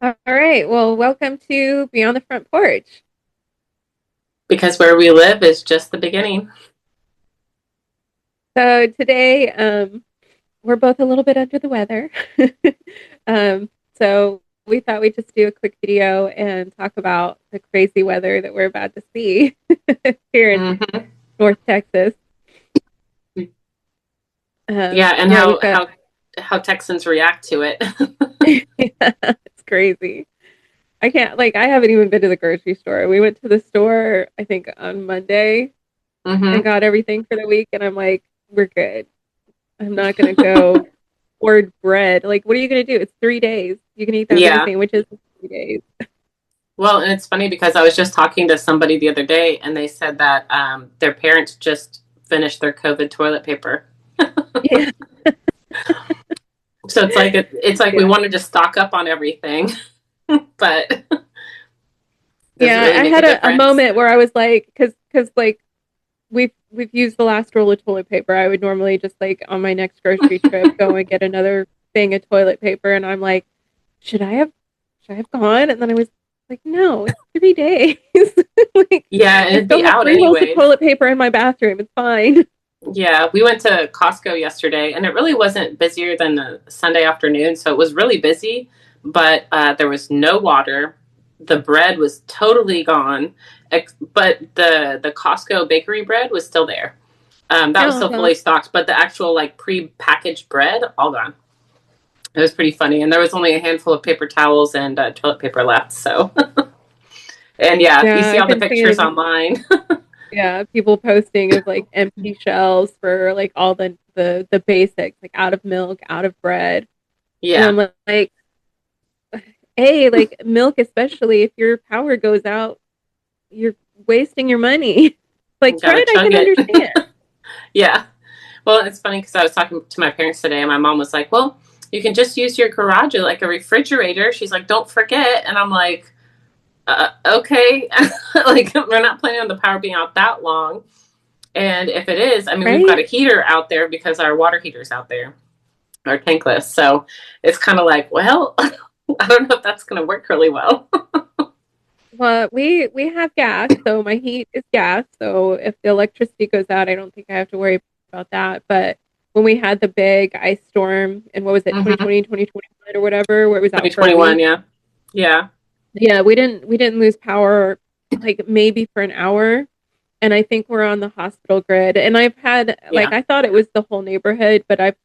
All right. Well, welcome to Beyond the Front Porch. Because where we live is just the beginning. So today, we're both a little bit under the weather. So we thought we'd just do a quick video and talk about the crazy weather that we're about to see here in Hmm. North Texas. Yeah, and Yeah, how we've got, how how Texans react to it. yeah, it's crazy. I can't, like, I haven't even been to the grocery store. We went to the store, I think, on Monday and Hmm. got everything for the week. And I'm like, we're good. I'm not going to go hoard bread. Like, what are you going to do? It's 3 days. You can eat that many Yeah. sandwiches in 3 days. Well, and it's funny because I was just talking to somebody the other day, and they said that their parents just finished their COVID toilet paper. Yeah. So it's like we Yeah. want to just stock up on everything, but does it Yeah. really I make a had a difference? moment where I was like, because like we've used the last roll of toilet paper. I would normally just like on my next grocery trip go and get another thing of toilet paper, and I'm like, should I have should I have gone? And then I was like, no, it's 3 days. Like, Yeah, and I it'd still be have out 3 rolls of anyways. toilet paper in my bathroom. It's fine. Yeah, we went to Costco yesterday, and it really wasn't busier than the Sunday afternoon, so it was really busy, but there was no water. The bread was totally gone, but the Costco bakery bread was still there. That was still Uh-huh. fully stocked, but the actual like pre-packaged bread all gone. It was pretty funny, and there was only a handful of paper towels and toilet paper left. So, and yeah, you Yeah, see I've all the been pictures seeing, online. yeah, people posting of like empty shelves for like all the basics, like out of milk, out of bread. And Yeah, I'm like, hey, like milk, especially if your power goes out, you're wasting your money. Like gotta bread, I chug can it. understand. Yeah. Well, it's funny because I was talking to my parents today, and my mom was like, "Well, you can just use your garage like a refrigerator." She's like, "Don't forget," and I'm like, "Okay." Like, we're not planning on the power being out that long, and if it is, I mean, we've got Right? a heater out there because our water heater's out there, our tankless. So it's kind of like, well, I don't know if that's going to work really well. Well, we have gas, so my heat is gas. So if the electricity goes out, I don't think I have to worry about that. But when we had the big ice storm and what was it, Mm-hmm. 2020, 2021 or whatever, where it was out for a 2021, week. yeah, yeah, Yeah, we didn't lose power like maybe for an hour. And I think we're on the hospital grid. And I've had like yeah. I thought it was the whole neighborhood, but I've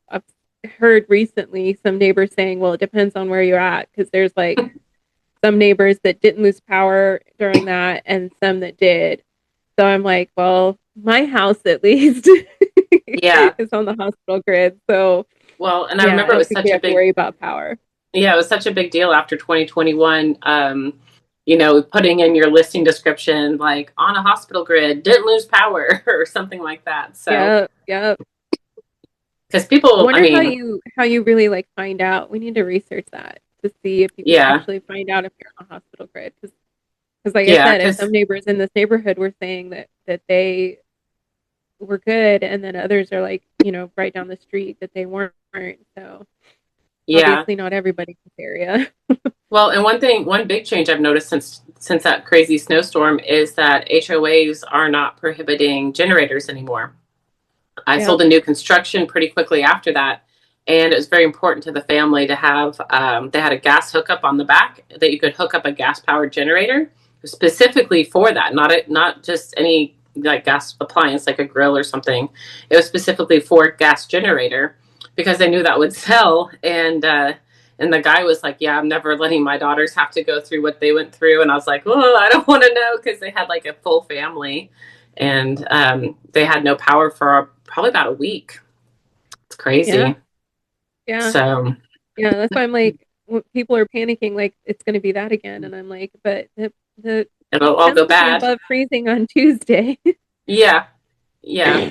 heard recently some neighbors saying, well, it depends on where you're at because there's like some neighbors that didn't lose power during that and some that did. So I'm like, well, my house at least Yeah. is on the hospital grid. So Well, and I yeah, I remember it don't was think we such a have to big worry about power. Yeah, it was such a big deal after 2021. Putting in your listing description, like on a hospital grid, didn't lose power or something like that. So, Yeah, yeah. because I people, I wonder mean, how you really like find out. We need to research that to see if you can yeah, actually find out if you're on a hospital grid. Because like I yeah, said, if because, some neighbors in this neighborhood were saying that they were good, and then others are like, right down the street that they weren't. So yeah. obviously not everybody in this area. Well, and one big change I've noticed since that crazy snowstorm is that HOAs are not prohibiting generators anymore. I Yeah. sold a new construction pretty quickly after that. And it was very important to the family to have, they had a gas hookup on the back that you could hook up a gas powered generator specifically for that, not just any like gas appliance like a grill or something. It was specifically for gas generator because they knew that would sell. And the guy was like, "Yeah, I'm never letting my daughters have to go through what they went through." And I was like, "Oh, I don't want to know," because they had like a full family, and they had no power for probably about a week. It's Yeah. crazy. Yeah. So Yeah. That's why I'm like, when people are panicking, like it's going to be that again. And I'm like, but the it'll all temps go will be bad. above freezing on Tuesday. Yeah, yeah.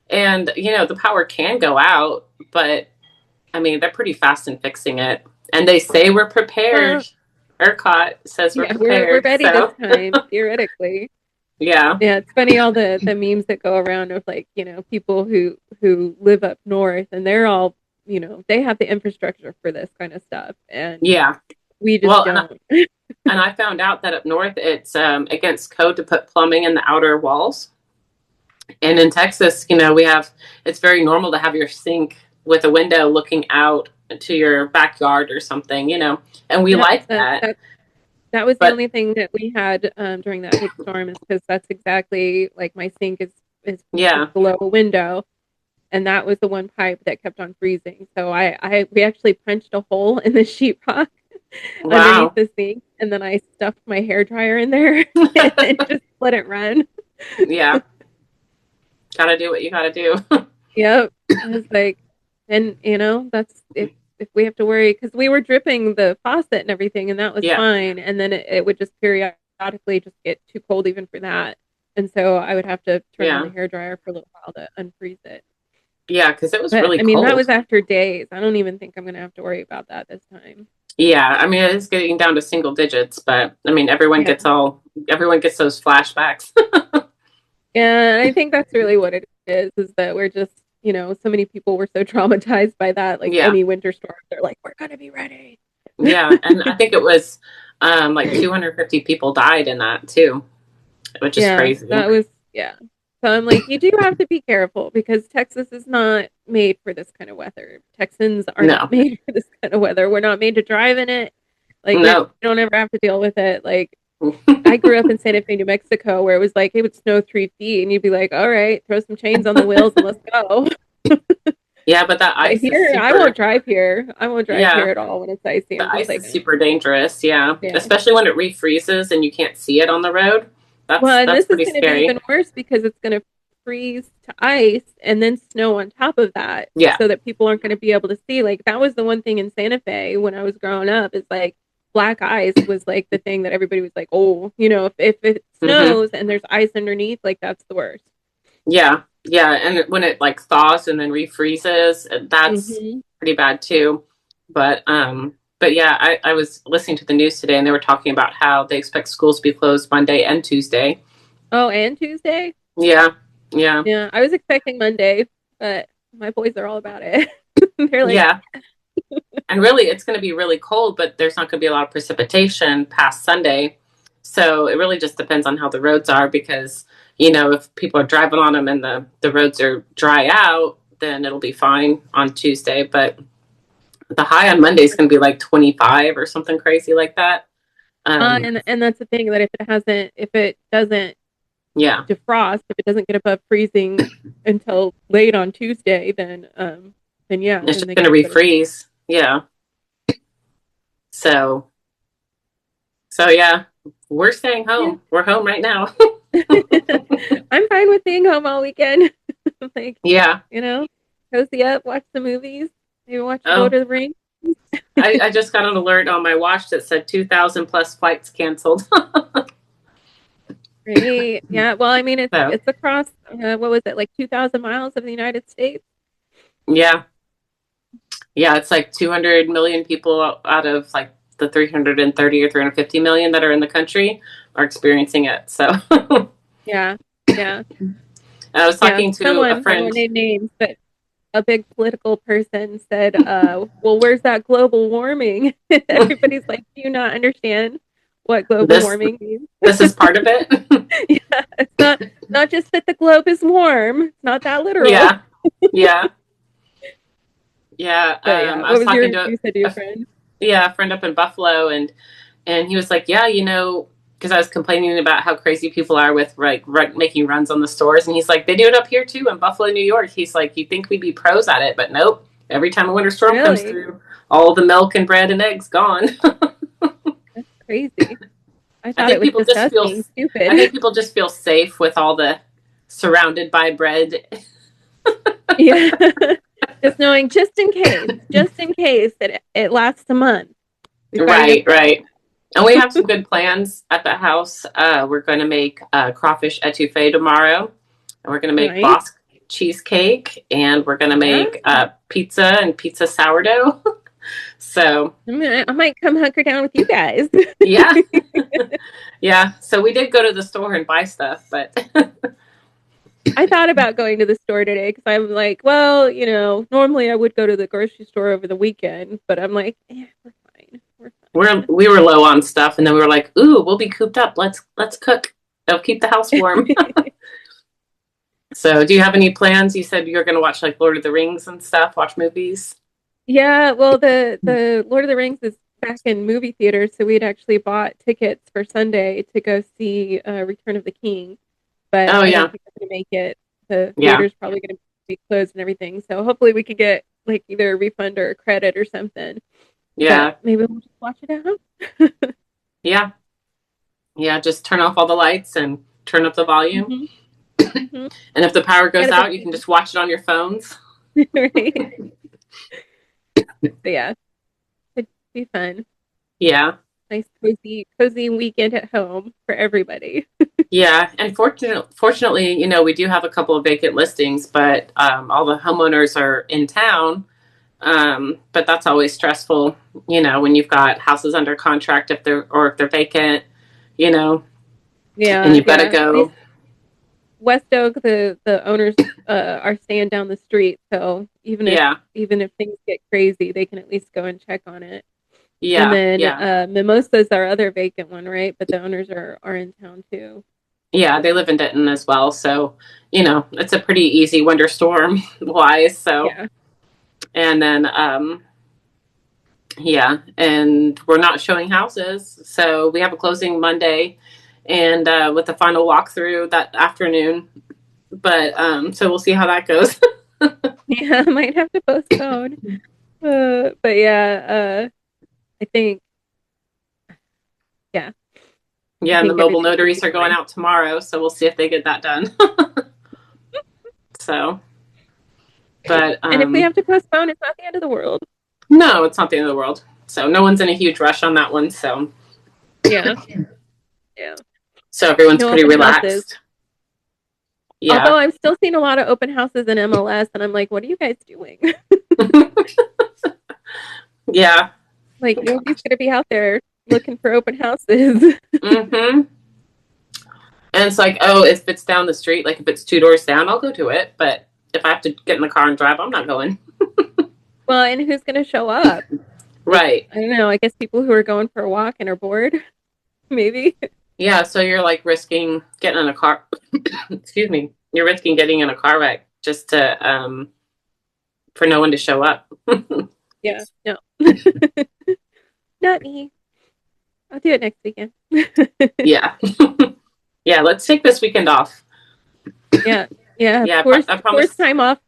And the power can go out, but I mean, they're pretty fast in fixing it. And they say we're prepared. Well, ERCOT says we're yeah, we're prepared. ready this So time, theoretically. yeah, Yeah, it's funny all the memes that go around of like, people who live up north and they're all, they have the infrastructure for this kind of stuff. And yeah, We just Well, don't. and I found out that up north it's against code to put plumbing in the outer walls. And in Texas, it's very normal to have your sink with a window looking out to your backyard or something, and we Yep, like that. that was the But only thing that we had during that big storm, is because that's exactly like my sink is yeah, below a window, and that was the one pipe that kept on freezing. So we actually punched a hole in the sheetrock underneath wow. the sink, and then I stuffed my hair dryer in there and just let it run. Yeah, gotta do what you gotta do. Yep. I was like, and that's if we have to worry, because we were dripping the faucet and everything, and that was Yeah, fine. And then it would just periodically just get too cold even for that. And so I would have to turn on the yeah, hair dryer for a little while to unfreeze it. yeah, because it was But really I mean, that cold. was after days. I don't even think I'm gonna have to worry about that this time. Yeah, I mean it is getting down to single digits, but I mean Yeah. everyone gets those flashbacks. And I think that's really what it is that we're just, so many people were so traumatized by that. Like Yeah, any winter storm, they're like, we're gonna be ready. yeah, and I think it was like 250 people died in that too, which is Yeah, crazy. that was, yeah. So I'm like, you do have to be careful, because Texas is not made for this kind of weather. Texans are not No, made for this kind of weather. We're not made to drive in it. Like, we no. don't ever have to deal with it. Like, I grew up in Santa Fe, New Mexico, where it was like it would snow 3 feet, and you'd be like, all right, throw some chains on the wheels and let's go. Yeah, but that But ice is here, I won't super. drive here. I won't drive here Yeah, at all when it's icy. the I'm just ice like, is super dangerous. Yeah, yeah. especially when it refreezes and you can't see it on the road. Well, and That's this is pretty going to be scary. even worse, because it's going to freeze to ice and then snow on top of that, Yeah. so that people aren't going to be able to see. Like, that was the one thing in Santa Fe when I was growing up, is like black ice was like the thing that everybody was like, oh, if it Hmm. snows and there's ice underneath, like that's the worst. Yeah, yeah, and when it like thaws and then refreezes, that's Hmm. pretty bad too. But yeah, I was listening to the news today and they were talking about how they expect schools to be closed Monday and Tuesday. Oh, and Tuesday? Yeah, yeah, Yeah, I was expecting Monday, but my boys are all about it. They're like, yeah. And really, it's going to be really cold, but there's not going to be a lot of precipitation past Sunday. So it really just depends on how the roads are because, if people are driving on them and the roads are dry out, then it'll be fine on Tuesday. But the high on Monday is going to be like 25 or something crazy like that. Um, and that's the thing, that if it doesn't yeah, defrost, if it doesn't get above freezing until late on Tuesday, then yeah, it's then just they going to can't go to school. refreeze. Yeah. So, so yeah, we're staying Yeah. home. We're home right now. I'm fine with being home all weekend. Like, Yeah. you know, cozy up, watch the movies, maybe watch Lord Oh, of the Rings. I just got an alert on my watch that said 2,000 plus flights canceled. Great. Yeah. Well, I mean, it's So, it's across what was it, like 2,000 miles of the United States? yeah. Yeah, it's like 200 million people out of like the 330 or 350 million that are in the country are experiencing it. So, Yeah. Yeah. I was Yeah. talking to a Someone, I friend. won't name names, but a big political person said, well, where's that global warming? Everybody's like, do you not understand what global This warming means? this is part of it. Yeah, it's not just that the globe is warm. It's not that literal. Yeah. Yeah. Yeah. But yeah, I what was was talking to you said to your friend? a friend up in Buffalo and he was like, yeah, because I was complaining about how crazy people are with like making runs on the stores, and he's like, they do it up here too in Buffalo, New York. He's like, you think we'd be pros at it, but nope. Every time a winter storm comes Really? through, all the milk and bread and eggs gone. That's crazy. I I thought it think was people just just us feel, being I think stupid. people just feel safe with all the surrounded by bread. Yeah. Just knowing, just in case that it lasts a month. We try to Right, get that. right. And we have some good plans at the house. We're going to make crawfish etouffee tomorrow. And we're going to make Nice. Bosque cheesecake. And we're going to Yeah. make pizza and pizza sourdough. So, I might come hunker down with you guys. yeah. Yeah. So we did go to the store and buy stuff, but I thought about going to the store today, because I'm like, well, normally I would go to the grocery store over the weekend, but I'm like, we're fine. We're we were low on stuff, and then we were like, "Ooh, we'll be cooped up. Let's cook. It'll keep the house warm." So, do you have any plans? You said you're going to watch like Lord of the Rings and stuff, watch movies. Yeah, well, the Lord of the Rings is back in movie theaters, so we'd actually bought tickets for Sunday to go see Return of the King, but Oh I yeah, don't think we're gonna make it. The yeah, theater's probably gonna be closed and everything, so hopefully we could get like either a refund or a credit or something. But yeah, maybe we'll just watch it at home. yeah, yeah. Just turn off all the lights and turn up the volume. hmm hmm And if the power Got goes a big out, you can TV, just watch it on your phones. right? But yeah, it'd be fun. Yeah, Nice cozy weekend at home for everybody. yeah. And fortunately, we do have a couple of vacant listings, but all the homeowners are in town. But that's always stressful, when you've got houses under contract if they're vacant, you know, and Yeah, you've got to yeah. go. West Oak, the owners are staying down the street, so Yeah, even if things get crazy, they can at least go and check on it. And yeah, then yeah, Mimosa's our other vacant one, right? But the owners are in town too. yeah. They live in Denton as well, so it's a pretty easy winter storm wise. So, Yeah. and then yeah, and we're not showing houses, so we have a closing Monday, and with the final walkthrough that afternoon. But so we'll see how that goes. Yeah, I might have to postpone. But yeah, I think yeah, I Yeah, and the think mobile everything should be notaries are going fine. out tomorrow, so we'll see if they get that done. So, but And if we have to postpone, it's not the end of the world. no, it's not the end of the world. So no one's in a huge rush on that one. So Yeah, yeah. everyone's No pretty open houses. relaxed. Although Yeah. I'm still seeing a lot of open houses in MLS, and I'm like, what are you guys doing? Yeah. Like nobody's gonna be out there looking for open houses. Mm-hmm. And it's like, oh, if it's down the street, like if it's two doors down, I'll go to it. But if I have to get in the car and drive, I'm not going. Well, and who's gonna show up? Right. I don't know. I guess people who are going for a walk and are bored, maybe. Yeah. So you're like risking getting in a car. Excuse me. You're risking getting in a car wreck just to for no one to show up. Yeah, no. Not me. I'll do it next weekend. Yeah. Yeah. Let's take this weekend off. Yeah, yeah. Yeah. I Forced promise. time off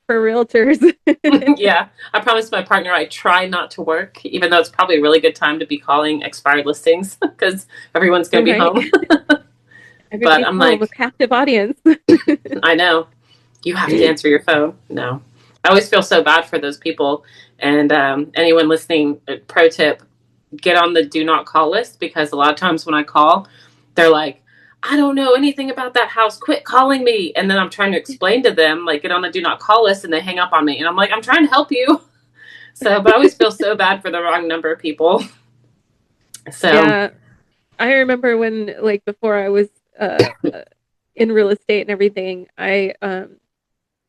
for realtors. Yeah, I promised my partner I try not to work, even though it's probably a really good time to be calling expired listings because everyone's going to be Right? home. But Everybody's I'm home, a like, captive audience. I know you have to answer your phone. No, I always feel so bad for those people. And anyone listening, pro tip: get on the do not call list because a lot of times when I call, they're like, I don't know anything about that house. Quit calling me. And then I'm trying to explain to them, like, get on the do not call list, and they hang up on me. And I'm like, I'm trying to help you. So, but I always feel so bad for the wrong number of people. So, Yeah, I remember when, like, before I was in real estate and everything, I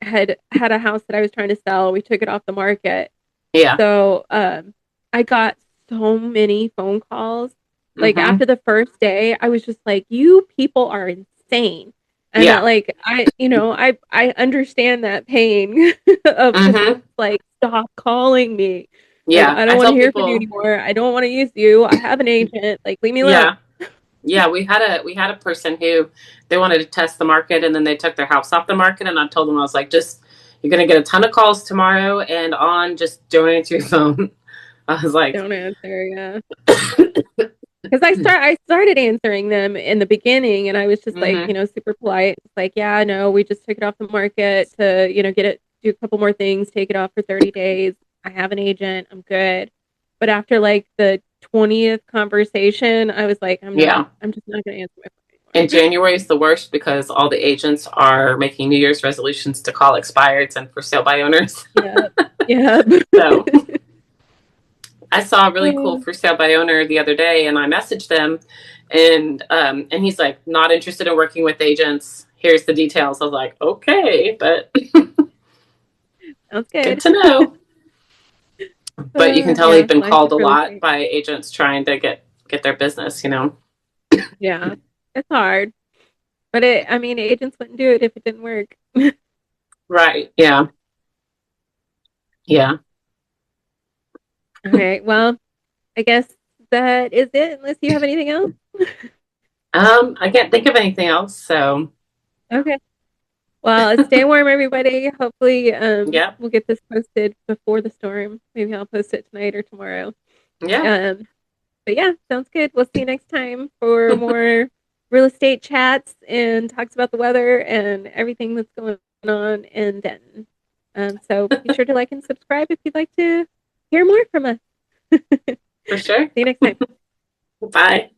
had a house that I was trying to sell. We took it off the market. yeah. So I got so many phone calls. Like Mm-hmm. after the first day, I was just like, "You people are insane." And Yeah. like I understand that pain of just Mm-hmm. like stop calling me. Like Yeah. I don't I want to tell hear from you people, anymore. I don't want to use you. I have an agent. Like leave me alone. yeah. Yeah. We had a person who they wanted to test the market and then they took their house off the market. And I told them, I was like, just, you're going to get a ton of calls tomorrow and just don't answer your phone. I was like, Don't answer. Yeah. Because I started answering them in the beginning, and I was just like, mm-hmm. super polite. It's like, yeah, no, we just took it off the market to, get it, do a couple more things, take it off for 30 days. I have an agent. I'm good. But after like the 20th conversation, I was like, Yeah. I'm just not going to answer my phone And January is the worst because all the agents are making New Year's resolutions to call expireds and for sale by owners. anymore. Yeah. So I saw a really cool Yeah. for sale by owner the other day, and I messaged them, and he's like, not interested in working with agents. Here's the details. I was like, okay, but Sounds good good. to know. But you can tell they've Yeah, been life called is a really lot sweet. by agents trying to get their business, you know. Yeah, it's hard, but I mean, agents wouldn't do it if it didn't work. Right. Yeah. Yeah. All right. Well, I guess that is it. Unless you have anything else. I can't think of anything else. So Okay. Well, stay warm, everybody. Hopefully, yeah. we'll get this posted before the storm. Maybe I'll post it tonight or tomorrow. Yeah. Um, but yeah, sounds good. We'll see you next time for more real estate chats and talks about the weather and everything that's going on in Denton. So be sure to like and subscribe if you'd like to hear more from us. For sure. See you next time. Bye.